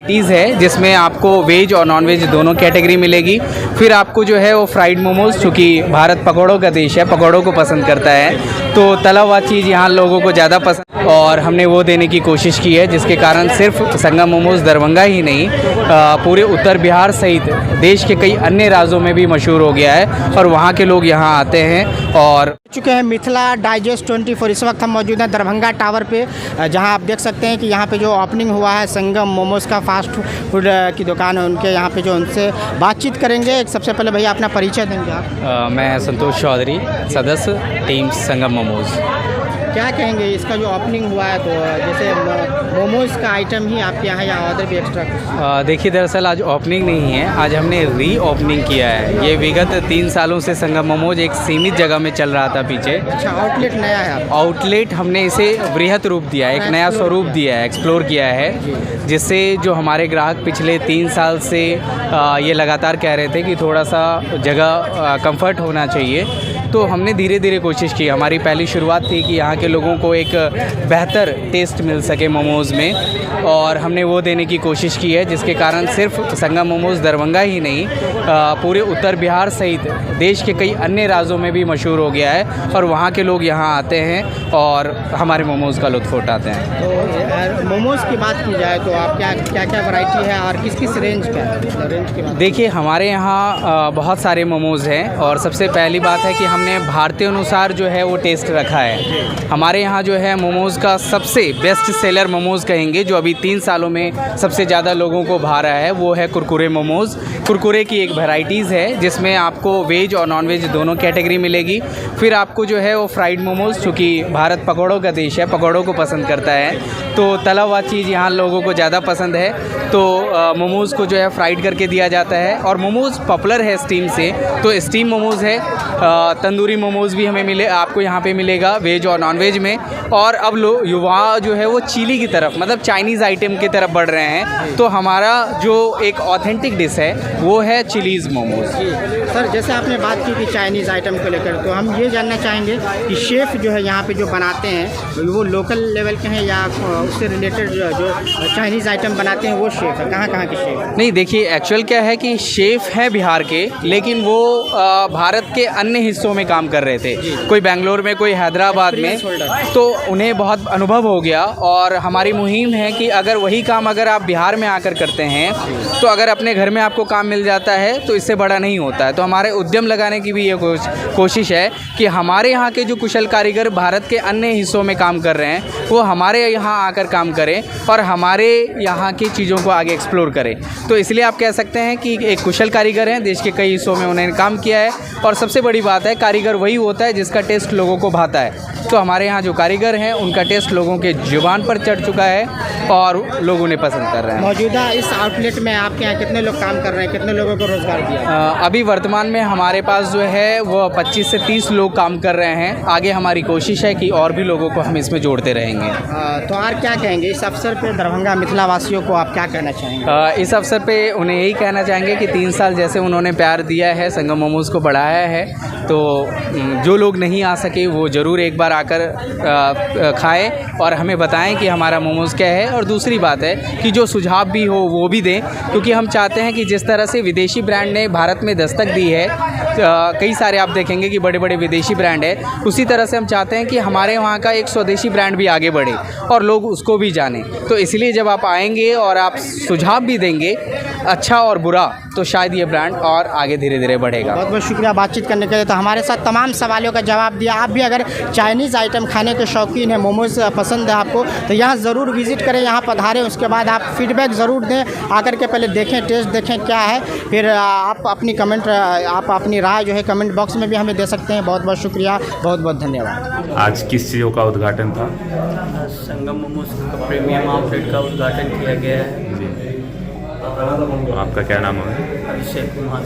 Tees है जिसमें आपको वेज और नॉन वेज दोनों कैटेगरी मिलेगी। फिर आपको जो है वो फ्राइड मोमोज़, चूँकि भारत पकौड़ों का देश है, पकौड़ों को पसंद करता है, तो तला हुआ चीज़ यहाँ लोगों को ज़्यादा पसंद, और हमने वो देने की कोशिश की है, जिसके कारण सिर्फ संगम मोमोज़ दरभंगा ही नहीं पूरे उत्तर बिहार सहित देश के कई अन्य राज्यों में भी मशहूर हो गया है और वहाँ के लोग यहाँ आते हैं। और चुके हैं मिथिला डाइजेस्ट 24। इस वक्त हम मौजूद हैं दरभंगा टावर पे, जहां आप देख सकते हैं कि यहां पे जो ओपनिंग हुआ है संगम मोमोज़ का फास्ट फूड की दुकान है, उनके यहां पे जो उनसे बातचीत करेंगे। सबसे पहले भैया अपना परिचय देंगे आप? मैं संतोष चौधरी, सदस्य टीम संगम मोमोज़। क्या कहेंगे इसका जो ओपनिंग हुआ है, तो जैसे मोमोज़ का आइटम ही आपके यहाँ या ऑर्डर भी एक्स्ट्रा? देखिए, दरअसल आज ओपनिंग नहीं है, आज हमने री ओपनिंग किया है। ये विगत 3 सालों से संगम मोमोज एक सीमित जगह में चल रहा था पीछे। अच्छा, आउटलेट नया है आपका? आउटलेट हमने इसे बृहत रूप दिया है, एक नया स्वरूप दिया है, एक्सप्लोर किया है, जिससे जो हमारे ग्राहक पिछले 3 साल से ये लगातार कह रहे थे कि थोड़ा सा जगह कंफर्ट होना चाहिए, तो हमने धीरे धीरे कोशिश की। हमारी पहली शुरुआत थी कि यहाँ के लोगों को एक बेहतर टेस्ट मिल सके मोमोज़ में, और हमने वो देने की कोशिश की है, जिसके कारण सिर्फ संगम मोमोज़ दरभंगा ही नहीं पूरे उत्तर बिहार सहित देश के कई अन्य राज्यों में भी मशहूर हो गया है और वहाँ के लोग यहाँ आते हैं और हमारे मोमोज़ का लुत्फ़ उठाते हैं। तो मोमोज़ की बात की जाए तो आप क्या वैरायटी है और किस किस रेंज का रेंज की बात? देखिए, हमारे यहाँ बहुत सारे मोमोज़ हैं, और सबसे पहली बात है कि हमने भारतीय अनुसार जो है वो टेस्ट रखा है। हमारे यहाँ जो है मोमोज़ का सबसे बेस्ट सेलर मोमोज़ कहेंगे, जो अभी 3 सालों में सबसे ज़्यादा लोगों को भा रहा है, वो है कुरकुरे मोमोज़। कुरकुरे की एक वैराइटीज़ है जिसमें आपको वेज और नॉन वेज दोनों कैटेगरी मिलेगी। फिर आपको जो है वो फ्राइड मोमोज़, चूँकि भारत पकौड़ों का देश है, पकौड़ों को पसंद करता है, तो तला हुआ चीज़ यहाँ लोगों को ज़्यादा पसंद है, तो मोमोज़ को जो है फ्राइड करके दिया जाता है। और मोमोज़ पॉपुलर है स्टीम से, तो स्टीम मोमोज़ है। तंदूरी मोमोज़ भी हमें आपको यहाँ पे मिलेगा वेज और नॉन वेज में। और अब युवा जो है वो चिली की तरफ, मतलब चाइनीज़ आइटम की तरफ बढ़ रहे हैं, तो हमारा जो एक ऑथेंटिक डिश है वो है चिलीज़ मोमोज़। सर, जैसे आपने बात की कि चाइनीज़ आइटम को लेकर, तो हम ये जानना चाहेंगे कि शेफ़ जो है यहाँ पे जो बनाते हैं वो लोकल लेवल के हैं या उससे रिलेटेड जो चाइनीज़ आइटम बनाते हैं वो शेफ़ है? कहाँ के शेफ़? नहीं, देखिए, एक्चुअल क्या है कि शेफ़ है बिहार के, लेकिन वो भारत के अन्य हिस्सों में काम कर रहे थे, कोई बेंगलोर में, कोई हैदराबाद में, तो उन्हें बहुत अनुभव हो गया। और हमारी मुहिम है कि अगर वही काम अगर आप बिहार में आकर करते हैं, तो अगर अपने घर में आपको काम मिल जाता है तो इससे बड़ा नहीं होता है। तो हमारे उद्यम लगाने की भी ये कोशिश है कि हमारे यहाँ के जो कुशल कारीगर भारत के अन्य हिस्सों में काम कर रहे हैं, वो हमारे यहाँ आकर काम करें और हमारे यहाँ की चीज़ों को आगे एक्सप्लोर करें। तो इसलिए आप कह सकते हैं कि एक कुशल कारीगर हैं, देश के कई हिस्सों में उन्होंने काम किया है। और सबसे बड़ी बात है, कारीगर वही होता है जिसका टेस्ट लोगों को भाता है। तो हमारे यहाँ जो कारीगर हैं उनका टेस्ट लोगों के जुबान पर चढ़ चुका है और लोग उन्हें पसंद कर रहे हैं। मौजूदा इस आउटलेट में आपके यहाँ कितने लोग काम कर रहे हैं, कितने लोगों को रोज़गार दिया? अभी वर्तमान में हमारे पास जो है वो 25 से 30 लोग काम कर रहे हैं। आगे हमारी कोशिश है कि और भी लोगों को हम इसमें जोड़ते रहेंगे। तो और क्या कहेंगे इस अवसर पे दरभंगा मिथिला वासियों को, आप क्या कहना चाहेंगे? इस अवसर पे उन्हें यही कहना चाहेंगे कि 3 साल जैसे उन्होंने प्यार दिया है, संगम मोमोज़ को बढ़ाया है, तो जो लोग नहीं आ सके वो ज़रूर एक बार आकर खाएं और हमें बताएं कि हमारा मोमोज़ क्या है। और दूसरी बात है कि जो सुझाव भी हो वो भी दें, क्योंकि हम चाहते हैं कि जिस तरह से विदेशी ब्रांड ने भारत में दस्तक दी है, कई सारे आप देखेंगे कि बड़े बड़े विदेशी ब्रांड है, उसी तरह से हम चाहते हैं कि हमारे वहाँ का एक स्वदेशी ब्रांड भी आगे बढ़े और लोग उसको भी जानें। तो इसलिए जब आप आएंगे और आप सुझाव भी देंगे, अच्छा और बुरा, तो शायद ये ब्रांड और आगे धीरे धीरे बढ़ेगा। बहुत बहुत शुक्रिया बातचीत करने के लिए। तो हमारे साथ तमाम सवालों का जवाब दिया। आप भी अगर चाइनीज़ आइटम खाने के शौकीन हैं, मोमोज़ पसंद है आपको, तो यहाँ ज़रूर विज़िट करें, यहाँ पधारें। उसके बाद आप फीडबैक ज़रूर दें, आकर के पहले देखें, टेस्ट देखें क्या है, फिर आप अपनी राय जो है कमेंट बॉक्स में भी हमें दे सकते हैं। बहुत बहुत शुक्रिया, बहुत बहुत धन्यवाद। आज किस चीज़ों का उद्घाटन था? संगम मोमोज़ का प्रीमियम आउटलेट का उद्घाटन किया गया है। जी, आपका क्या नाम है? अभिषेक कुमार।